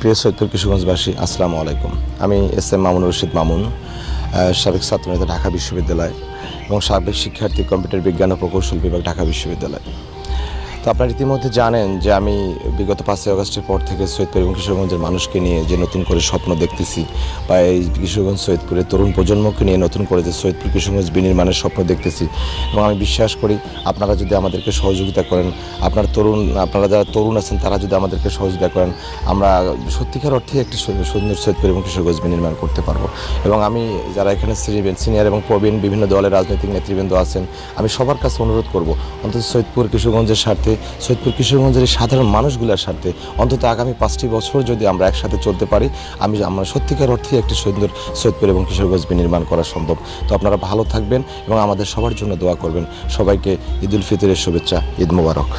প্রিয় সৈয়দপুর কিশোরগঞ্জবাসী, আসসালামু আলাইকুম। আমি এস এম মামুনুর রশিদ মামুন, সাবেক ছাত্রনেতা ঢাকা বিশ্ববিদ্যালয় এবং সাবেক শিক্ষার্থী কম্পিউটার বিজ্ঞান ও প্রকৌশল বিভাগ ঢাকা বিশ্ববিদ্যালয়। তো আপনারা ইতিমধ্যে জানেন যে আমি বিগত 5ই আগস্টের পর থেকে সৈয়দপুর এবং কিশোরগঞ্জের মানুষকে নিয়ে যে নতুন করে স্বপ্ন দেখতেছি, বা এই কিশোরগঞ্জ সৈয়দপুরের তরুণ প্রজন্মকে নিয়ে নতুন করে যে সৈয়দপুর কিশোরগঞ্জ বিনির্মাণের স্বপ্ন দেখতেছি। এবং আমি বিশ্বাস করি আপনারা যদি আমাদেরকে সহযোগিতা করেন, আপনারা যারা তরুণ আছেন তারা যদি আমাদেরকে সহযোগিতা করেন, আমরা সত্যিকার অর্থে একটি সুন্দর সৈয়দপুর এবং কিশোরগঞ্জ বিনির্মাণ করতে পারবো। এবং আমি যারা এখানে সিনিয়র এবং প্রবীণ বিভিন্ন দলের রাজনৈতিক নেতৃবৃন্দ আছেন, আমি সবার কাছে অনুরোধ করব অন্তত সৈয়দপুর কিশোরগঞ্জের স্বার্থে, সৈয়দপুর কিশোরগঞ্জের সাধারণ মানুষগুলোর স্বার্থে অন্তত আগামী 5টি বছর যদি আমরা একসাথে চলতে পারি, আমরা সত্যিকার অর্থে একটি সুন্দর সৈয়দপুর এবং কিশোরগঞ্জ বিনির্মাণ করা সম্ভব। তো আপনারা ভালো থাকবেন এবং আমাদের সবার জন্য দোয়া করবেন। সবাইকে ঈদ উল ফিতরের শুভেচ্ছা। ঈদ মোবারক।